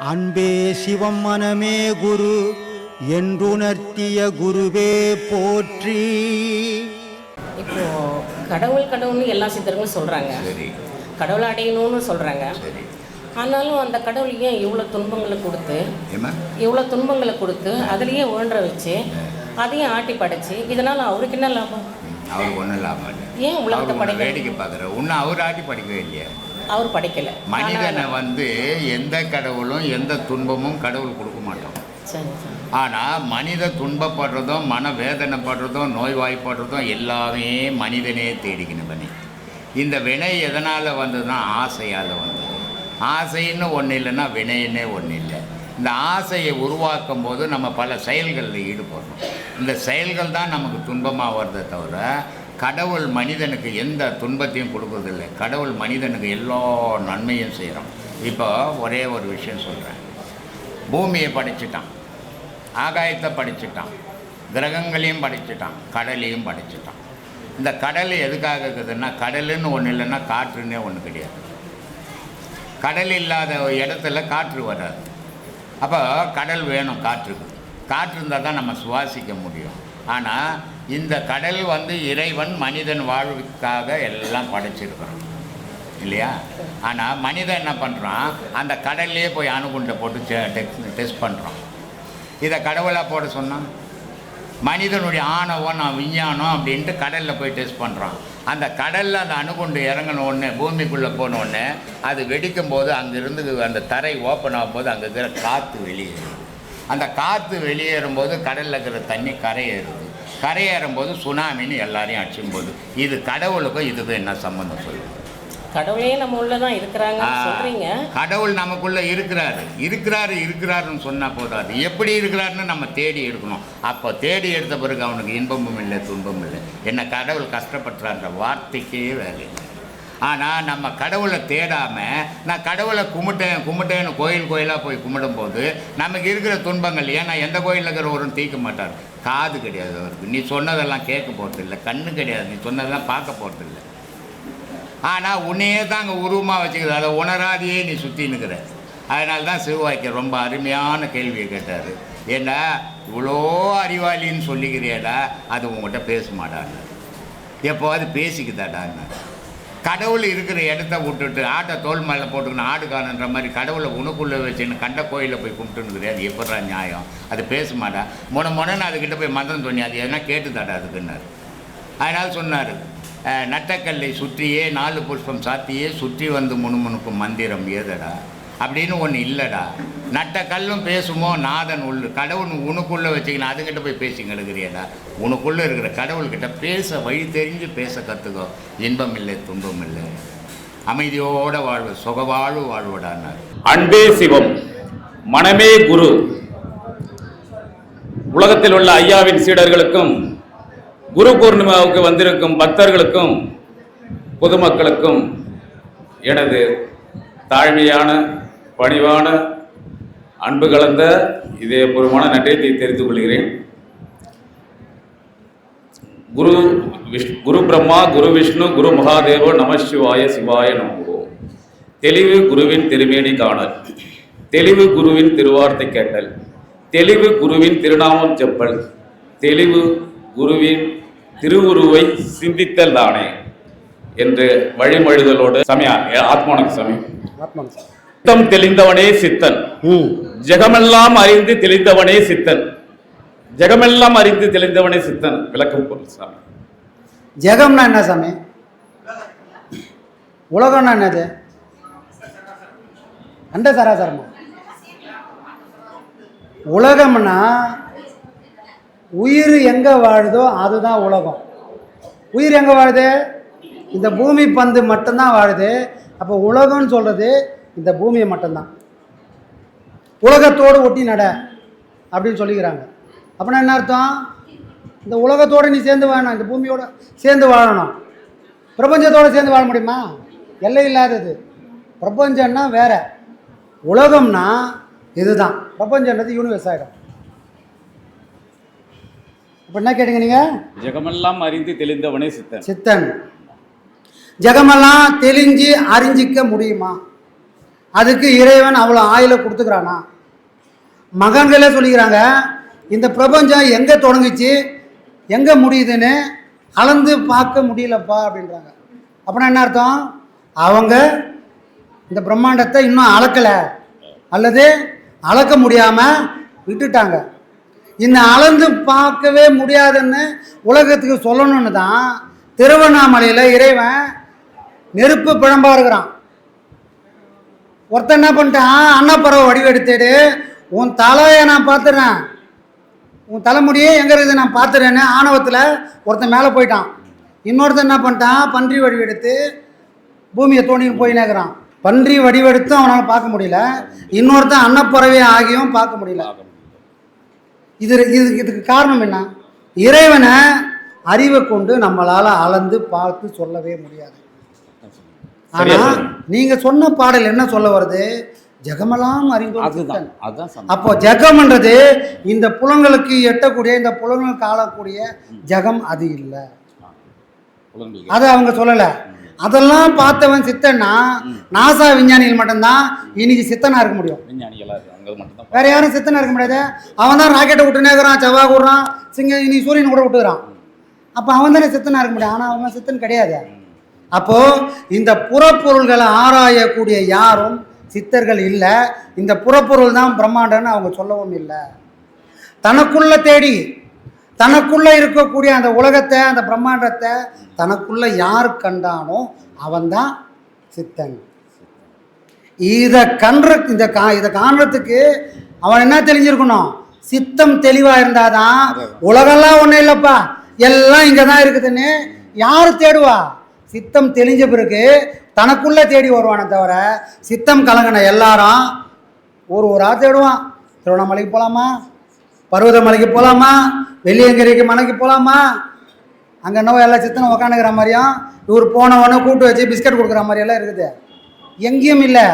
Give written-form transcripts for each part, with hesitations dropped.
அன்பே சிவம் மனமே குரு என்றுணர்த்திய குருவே போற்றி. இப்போ கடவுள்னு எல்லா சித்தர்களும் சொல்கிறாங்க, கடவுளை அடையணும்னு சொல்கிறாங்க. ஆனாலும் அந்த கடவுள் ஏன் இவ்வளோ துன்பங்களை கொடுத்து அதுலேயே உழன்ற வச்சு அதையும் ஆட்டி படைச்சு இதனால் அவருக்கு என்ன லாபம்? அவருக்கு ஒன்றும் லாபம் இல்லை. ஏன் உலகத்தை படைக்க வேடிக்கை பார்க்குற ஒன்றும் அவர் ஆட்டி படிக்கவே இல்லையா? அவர் படைக்கலை. மனிதனை எந்த கடவுளும் எந்த துன்பமும் கடவுள் கொடுக்க மாட்டோம். ஆனால் மனித துன்பப்படுறதும் மன வேதனைப்படுறதும் நோய்வாய்ப்படுறதும் எல்லாமே மனிதனே தேடிக்கணும். பண்ணி இந்த வினை எதனால் வந்ததுன்னா ஆசையால் வந்தது. ஆசைன்னு ஒன்று இல்லைன்னா வினைன்னே ஒன்று இல்லை. இந்த ஆசையை உருவாக்கும் போது நம்ம பல செயல்களில் ஈடுபடுறோம். இந்த செயல்கள் தான் நமக்கு துன்பமாக வருதே தவிர கடவுள் மனிதனுக்கு எந்த துன்பத்தையும் கொடுக்கறதில்லை. கடவுள் மனிதனுக்கு எல்லா நன்மையும் செய்கிறோம். இப்போ ஒரே ஒரு விஷயம் சொல்கிறேன். பூமியை படைச்சிட்டான், ஆகாயத்தை படைச்சிட்டான், கிரகங்களையும் படைச்சிட்டான், கடலையும் படைச்சிட்டான். இந்த கடல் எதுக்காக இருக்குதுன்னா கடலுன்னு ஒன்று இல்லைன்னா காற்றுன்னே ஒன்று கிடையாது. கடல் இல்லாத இடத்துல காற்று வராது. அப்போ கடல் வேணும் காற்றுக்கு. காற்று இருந்தால் தான் நம்ம சுவாசிக்க முடியும். ஆனால் இந்த கடல் இறைவன் மனிதன் வாழ்வுக்காக எல்லாம் படைச்சிருக்கிறான் இல்லையா? ஆனால் மனிதன் என்ன பண்ணுறான், அந்த கடல்லையே போய் அணுகுண்டை போட்டு டெஸ்ட் பண்ணுறான். இதை கடவுளாக போட சொன்னான். மனிதனுடைய ஆணவம் விஞ்ஞானம் அப்படின்ட்டு கடலில் போய் டெஸ்ட் பண்ணுறான். அந்த கடலில் அந்த அணுகுண்டு இறங்கின உடனே பூமிக்குள்ளே போன உடனே அது வெடிக்கும் போது அங்கேருந்து அந்த தரை ஓப்பன் ஆகும்போது அங்கே இருக்கிற காற்று வெளியேறும். அந்த காற்று வெளியேறும்போது கடலில் இருக்கிற தண்ணி கரையேறுது. கரையேறும்போது சுனாமின்னு எல்லாரையும் அடிச்சும்போது இது கடவுளுக்கும் இதுக்கும் என்ன சம்மந்தம் சொல்லுங்கள்? கடவுளே நம்ம உள்ள தான் இருக்கிறாங்க சொல்றீங்க. கடவுள் நமக்குள்ளே இருக்கிறாருன்னு சொன்னால் போதாது. எப்படி இருக்கிறாருன்னு நம்ம தேடி எடுக்கணும். அப்போ தேடி எடுத்த பிறகு அவனுக்கு இன்பமும் இல்லை துன்பமும் இல்லை. என்ன கடவுள் கஷ்டப்படுறான்ற வார்த்தைக்கே வேலை இல்லை. ஆனால் நம்ம கடவுளை தேடாமல் நான் கடவுளை கும்பிட்டேன்னு கோயிலாக போய் கும்பிடும்போது நமக்கு இருக்கிற துன்பங்கள், ஏன்னா எந்த கோயிலில் இருக்கிற ஒரு தீர்க்க மாட்டார். காது கிடையாது அவருக்கு, நீ சொன்னதெல்லாம் கேட்க போகிறதில்லை. கண்ணு கிடையாது, நீ சொன்னதெல்லாம் பார்க்க போகிறதில்லை. ஆனால் உன்னையே தான் அங்கே உருவமாக வச்சுக்கிறது. அதை உணராதையே நீ சுற்றின்னுக்கிற. அதனால தான் சிவவாக்கியர் ரொம்ப அருமையான கேள்வியை கேட்டார். ஏன்னா இவ்வளோ அறிவாளின்னு சொல்லிக்கிறியடா, அது உங்கள்கிட்ட பேச மாட்டான்னு. எப்போவாது பேசிக்குதாடான்னு. கடவுள் இருக்கிற இடத்த விட்டுட்டு ஆட்டை தோல் மேலே போட்டுக்கணும் ஆடு காணுன்ற மாதிரி கடவுளை உனக்குள்ளே வச்சுன்னு கண்ட கோயிலில் போய் கும்பிட்டுன்னு அது எப்படா நியாயம்? அது பேச மாட்டா. முன்னன்னு அதுக்கிட்ட போய் மந்திரம் சொன்னி அது எதனா கேட்டுதாடா அதுக்குன்னாரு. அதனால் சொன்னார், நட்டக்கல்லை சுற்றியே 4 புஷ்பம் சாத்தியே சுற்றி முணுமுணுக்கும் மந்திரம் ஏதடா அப்படின்னு ஒன்று இல்லைடா. நட்ட கல்லும் பேசுமோ நாதன் கடவுள் உனக்குள்ளே வச்சுக்கணும் அதுக்கிட்ட போய் பேசி கெடுக்கிறியடா. உனக்குள்ளே இருக்கிற கடவுள்கிட்ட பேச வழி தெரிஞ்சு பேச கற்றுக்கோ. இன்பம் இல்லை துன்பம் இல்லை, அமைதியோட வாழ்வு, சுகவாழ்வு வாழ்வுடான்னார். அன்பே சிவம் மனமே குரு. உலகத்தில் உள்ள ஐயாவின் சீடர்களுக்கும் குரு பூர்ணிமாவுக்கு வந்திருக்கும் பக்தர்களுக்கும் பொதுமக்களுக்கும் எனது தாழ்மையான பணிவான அன்பு கலந்த இதயபூர்வமான நன்றியை தெரிவித்துக் கொள்கிறேன். குரு பிரம்மா, குரு விஷ்ணு, குரு மகாதேவோ நம சிவாய சிவாய நமோ. தெளிவு குருவின் திருமேனி காணல், தெளிவு குருவின் திருவார்த்தை கேட்டல், தெளிவு குருவின் திருநாமம் செப்பல், தெளிவு குருவின் திருவுருவை சிந்தித்தல் தானே என்று வழிமொழிதலோடு சமயா ஆத்மானக்கு சாமி. சித்தம் தெளிந்தவனே சித்தன், ஜெகமெல்லாம் அறிந்து தெளிந்தவனே சித்தன். ஜெகமெல்லாம் அறிந்து தெளிந்தவனே சித்தன். விளக்கம் பொருள் சாமி. ஜெகம்னா என்ன சாமி? உலகம்னா என்னது? அண்ட சராசரமா? உலகம்னா உயிர் எங்கே வாழுதோ அதுதான் உலகம். உயிர் எங்கே வாழுது? இந்த பூமி பந்து மட்டும்தான் வாழுது. அப்போ உலகம்னு சொல்கிறது இந்த பூமியை மட்டும்தான். உலகத்தோடு ஒட்டி நட அப்படின்னு சொல்லிக்கிறாங்க. அப்படின்னா என்ன அர்த்தம்? இந்த உலகத்தோடு நீ சேர்ந்து வாழணும், இந்த பூமியோடு சேர்ந்து வாழணும். பிரபஞ்சத்தோடு சேர்ந்து வாழ முடியுமா? எல்லை இல்லாதது. பிரபஞ்சம்னா வேற, உலகம்னா இதுதான். பிரபஞ்சன்றது யூனிவர்ஸ் ஆகிடும். இப்போ என்ன கேட்டீங்க நீங்கள்? ஜெகமெல்லாம் அறிந்து தெளிந்தவனே சித்தன். சித்தன் ஜெகமெல்லாம் தெளிஞ்சு அறிஞ்சிக்க முடியுமா? அதுக்கு இறைவன் அவ்வளோ ஆயுளை கொடுத்துக்கிறானா? மகன்களே சொல்லிக்கிறாங்க, இந்த பிரபஞ்சம் எங்கே தொடங்குச்சு எங்கே முடியுதுன்னு அளந்து பார்க்க முடியலப்பா அப்படின்றாங்க. அப்படின்னா என்ன அர்த்தம்? அவங்க இந்த பிரம்மாண்டத்தை இன்னும் அளக்கலை அல்லது அளக்க முடியாமல் விட்டுட்டாங்க. இந்த அளந்து பார்க்கவே முடியாதுன்னு உலகத்துக்கு சொல்லணும்னு தான் திருவண்ணாமலையில் இறைவன் நெருப்பு பிழம்பா இருக்கிறான். ஒருத்தன் என்ன பண்ணிட்டான், அன்னப்பறவை வடிவெடுத்துடு, உன் தலையை நான் பார்த்துறேன், உன் தலைமுடியே எங்கே இருக்குது நான் பார்த்துறேன்னு ஆணவத்தில் ஒருத்தன் மேலே போயிட்டான். இன்னொருத்தன் என்ன பண்ணிட்டான், பன்றி வடிவெடுத்து பூமியை தோண்டின்னு போயினேக்கிறான். பன்றி வடிவெடுத்து அவனால் பார்க்க முடியல, இன்னொருத்தன் அன்னப்பறவை ஆகியும் பார்க்க முடியல. இதுக்கு காரணம் என்ன? இறைவனை அறிவை கொண்டு நம்மளால் அளந்து பார்த்து சொல்லவே முடியாது. ஆனால் நீங்கள் சொன்ன பாடல் என்ன சொல்ல வருது? ஜெகமெல்லாம் அறிந்தோம். அப்போ ஜெகம்ன்றது இந்த புலங்களுக்கு எட்டக்கூடிய, இந்த புலங்களுக்கு ஆளக்கூடிய ஜெகம் அது இல்லை. அதை அவங்க சொல்லலை. அதெல்லாம் பார்த்தவன் சித்தன்னா நாசா விஞ்ஞானிகள் மட்டும்தான் இன்னைக்கு சித்தனா இருக்க முடியும். வேற யாரும் சித்தனா இருக்க முடியாது. அவன் தான் ராக்கெட்டை விட்டுனேக்கிறான், செவ்வாய் விடுறான், இன்னைக்கு சூரியன் கூட விட்டுக்கிறான். அப்போ அவன் தானே சித்தனா இருக்க முடியும். ஆனால் அவன் சித்தன் கிடையாது. அப்போ இந்த புறப்பொருள்களை ஆராயக்கூடிய யாரும் சித்தர்கள் இல்லை. இந்த புறப்பொருள் தான் பிரம்மாண்டம்னு அவங்க சொல்லவும் இல்லை. தனக்குள்ள தேடி தனக்குள்ள இருக்கக்கூடிய அந்த உலகத்தை, அந்த பிரம்மாண்டத்தை தனக்குள்ள யார் கண்டானோ அவன்தான் சித்தன். இதை காண்றதுக்கு அவன் என்ன தெரிஞ்சிருக்கணும்? சித்தம் தெளிவாக இருந்தாதான் உலகெல்லாம் ஒன்றும் இல்லைப்பா, எல்லாம் இங்கே தான் இருக்குதுன்னு யார் தேடுவா? சித்தம் தெளிஞ்ச பிறகு தனக்குள்ளே தேடி வருவானே தவிர சித்தம் கலங்கின எல்லாரும் ஒரு ஊராக தேடுவான். திருவண்ணாமலைக்கு போகலாமா, பர்வதமலைக்கு போகலாமா, வெள்ளியங்கிரிக்கு மலைக்கு போகலாமா, அங்கே என்னவோ எல்லா சித்தனும் உக்காந்துக்கிற மாதிரியும் இவர் போனவொன்னே கூட்டு வச்சு பிஸ்கட் கொடுக்குற மாதிரியெல்லாம் இருக்குது. எங்கேயும் இல்லை.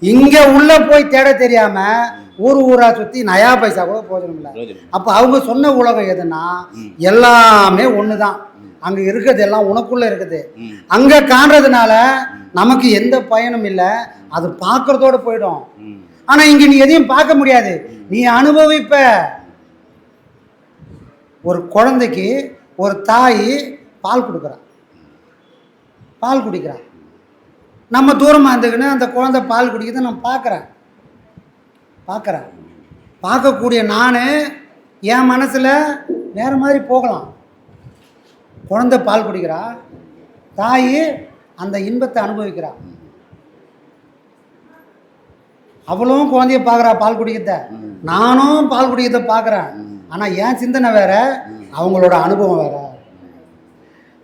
இங்கே உள்ளே போய் தேட தெரியாமல் ஊராக சுற்றி நயா பைசா கூட போஜனம் இல்லை. அப்போ அவங்க சொன்ன உலகம் எதுன்னா எல்லாமே ஒன்று தான். அங்கே இருக்கிறது எல்லாம் உனக்குள்ளே இருக்குது. அங்கே காண்றதுனால நமக்கு எந்த பயனும் இல்லை, அது பார்க்குறதோடு போயிடும். ஆனால் இங்கே நீ எதையும் பார்க்க முடியாது, நீ அனுபவிப்ப. ஒரு குழந்தைக்கு ஒரு தாய் பால் கொடுக்குறான், பால் குடிக்கிறான். நம்ம தூரமாக இருந்துக்குன்னு அந்த குழந்தை பால் குடிக்கிறத நான் பார்க்குறேன். பார்க்கக்கூடிய நான் என் மனசில் வேறு மாதிரி போகலாம். குழந்தை பால் குடிக்கிறா, தாய் அந்த இன்பத்தை அனுபவிக்கிறா. அவளும் குழந்தைய பார்க்குறா பால் குடிக்கிறத, நானும் பால் குடிக்கிறத பார்க்குறேன். ஆனால் என் சிந்தனை வேற, அவங்களோட அனுபவம் வேற.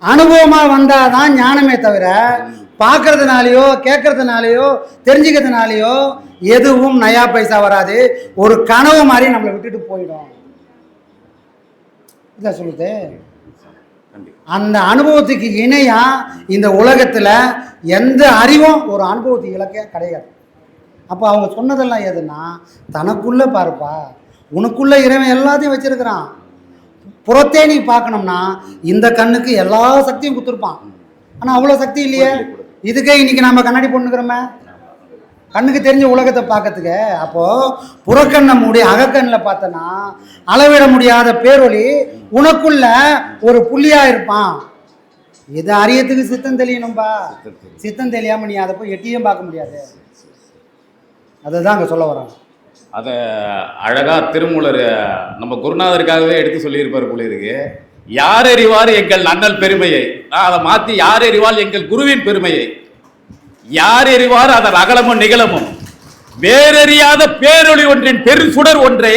அனுபவமாக வந்தால் தான் ஞானமே தவிர பார்க்கறதுனாலையோ கேட்கறதுனாலையோ தெரிஞ்சுக்கிறதுனாலையோ எதுவும் நயா பைசா வராது. ஒரு கனவு மாதிரி நம்மளை விட்டுட்டு போயிடும். இதை சொல்லுது. அந்த அனுபவத்துக்கு இணையா இந்த உலகத்தில் எந்த அறிவும் ஒரு அனுபவத்துக்கு இலக்கே கிடையாது. அப்போ அவங்க சொன்னதெல்லாம் எதுன்னா, தனக்குள்ள பாருப்பா, உனக்குள்ள இறைவன் எல்லாத்தையும் வச்சிருக்கிறான். புறத்தே நீ பார்க்கணும்னா இந்த கண்ணுக்கு எல்லா சக்தியும் கொடுத்துருப்பான். ஆனால் அவ்வளோ சக்தி இல்லையே. இதுக்கே இன்னைக்கு நம்ம கண்ணாடி போட்டுக்கிறோமே கண்ணுக்கு தெரிஞ்ச உலகத்தை பார்க்கறதுக்கு. அப்போது புறக்கண்ணை மூடி அகக்கண்ணில் பார்த்தனா அளவிட முடியாத பேரொளி உனக்குள்ள ஒரு புள்ளியாக இருப்பான். இதை அறியத்துக்கு சித்தம் தெரியணும்பா. சித்தம் தெரியாமல் நீ அதை போய் எட்டியும் பார்க்க முடியாது. அதுதான் அங்கே சொல்ல வராங்க. அதை அழகாக திருமூலர் நம்ம குருநாதருக்காகவே எடுத்து சொல்லியிருப்பார் போல இருக்கு. யார் அறிவார் எங்கள் அண்ணல் பெருமையை, அதை மாற்றி யார் அறிவார் எங்கள் குருவின் பெருமையை, யார் அறிவார் அதன் அகலமும் நிகழமும், வேறறியாத பேரொளி ஒன்றின் பெருசுடர் ஒன்றை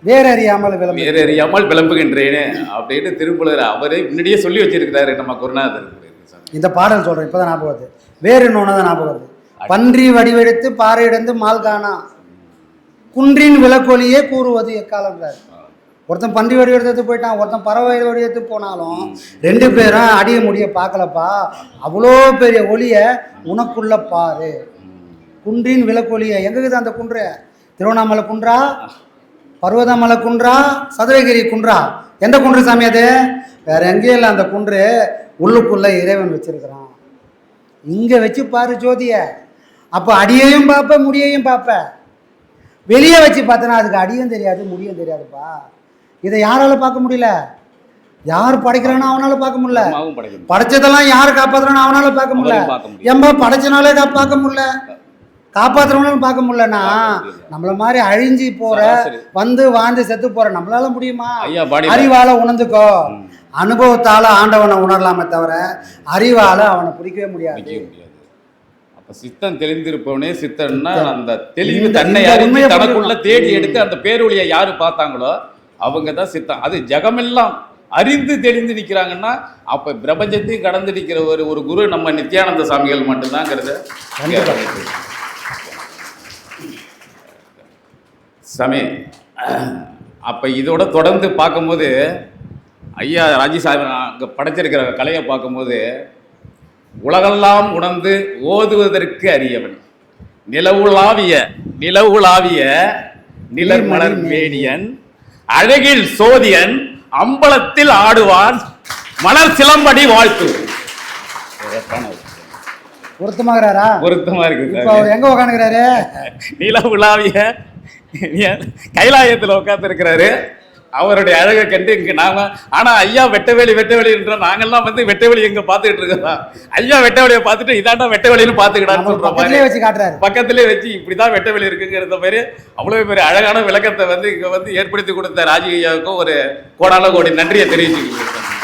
வேறறியாமல் விளம்புகின்றேன்னு அப்படின்னு திருமூலர் அவரே முன்னாடியே சொல்லி வச்சிருக்கிறாரு நம்ம குருநாதர். இந்த பாடல் சொல்றேன், இப்பதான் ஞாபகம் வருது. வேறு இன்னொன்னு தான் ஞாபகம் வருது. பன்றி வடிவெடுத்து பாறையிடந்து மால்கானா குன்றின் விளக்கொலியே கூறுவது எக்காலம்ன்றார். ஒருத்தன் பன்றி வடிவெடுத்து போயிட்டான், ஒருத்தன் பறவை வடிவெடுத்து போனாலும் ரெண்டு பேரும் அடிய முடிய பார்க்கலப்பா. அவ்வளோ பெரிய ஒளியை உனக்குள்ள பாரு. குன்றின் விளக்கொலியை எங்குது அந்த குன்று? திருவண்ணாமலை குன்றா, பர்வதமலை குன்றா, சதுரகிரி குன்றா? எந்த குன்று சாமி அது? வேற எங்கேயும் இல்லை. அந்த குன்று உள்ளுக்குள்ள இறைவன் வச்சிருக்கிறான். இங்கே வச்சு பாரு ஜோதிய. அப்போ அடியையும் பார்ப்ப முடியையும் பார்ப்ப. வெளியே வச்சு பார்த்தனா அதுக்கு அடியும் தெரியாது முடியும் தெரியாதுப்பா. இதை யாரால பார்க்க முடியல? யார் படைக்கிறானோ அவனால பார்க்க முடியல. படைச்சதெல்லாம் யார் காப்பாத்துறானோ அவனால பார்க்க முடியல. எம்பா படைச்சனாலே பார்க்க முடியல, காப்பாத்துறவனாலும் பார்க்க முடியலன்னா நம்மள மாதிரி அழிஞ்சு போற வந்து வாழ்ந்து செத்து போற நம்மளால முடியுமா? அறிவால உணர்ந்துக்கோ. அனுபவத்தால ஆண்டவனை உணரலாமே தவிர அறிவால அவனை பிடிக்கவே முடியாது. அப்ப சித்தம் தெளிந்திருப்பவனே சித்தன்னா அந்த தெளிவு தன்னை அறிந்து தனக்குள்ள தேடி எடுத்து அந்த பேரொழியை யாரு பார்த்தாங்களோ அவங்க தான் சித்தம். அது ஜெகமெல்லாம் அறிந்து தெளிந்து நிற்கிறாங்கன்னா அப்ப பிரபஞ்சத்தையும் கடந்து நிற்கிற ஒரு குரு நம்ம நித்யானந்த சாமிகள் மட்டும்தாங்கிறது சாமி. அப்ப இதோட தொடர்ந்து பார்க்கும்போது ஐயா ராஜிசாமி அங்கே படைச்சிருக்கிற கலையை பார்க்கும்போது உலகெல்லாம் உணர்ந்து ஓதுவதற்கு அறியவன் நிலவுலாவிய நிலர்மலர் மேனியன் அழகில் சோதியன் அம்பலத்தில் ஆடுவான் மலர் சிலம்படி வாழ்த்து. பொருத்தமாகறாரா? பொருத்தமா இருக்கு. இப்போ அவர் எங்க உட்காந்துக்கிறாரு? நிலவுலாவிய கைலாயத்தில் உட்கார்ந்து இருக்கிறாரு. அவருடைய அழகை கண்டு இங்க நாம ஆனா ஐயா வெட்டவேலி என்ற நாங்கெல்லாம் வந்து வெட்டவேலி எங்க பாத்துக்கிட்டு இருக்கோம். ஐயா வெட்டவேலியை பார்த்துட்டு இதாண்டா வெட்டவேலின்னு பாத்துக்கிடான்னு சொல்ற மாதிரி வச்சு காட்டுறாரு. பக்கத்திலே வச்சு இப்படிதான் வெட்டவேலி இருக்குங்கிறத மாதிரி அவ்வளவு பெரிய அழகான விளக்கத்தை வந்து இங்க வந்து ஏற்படுத்தி கொடுத்த ராஜி ஐயாவுக்கும் ஒரு கோடான கோடி நன்றியை தெரிவிச்சுக்கிறேன்.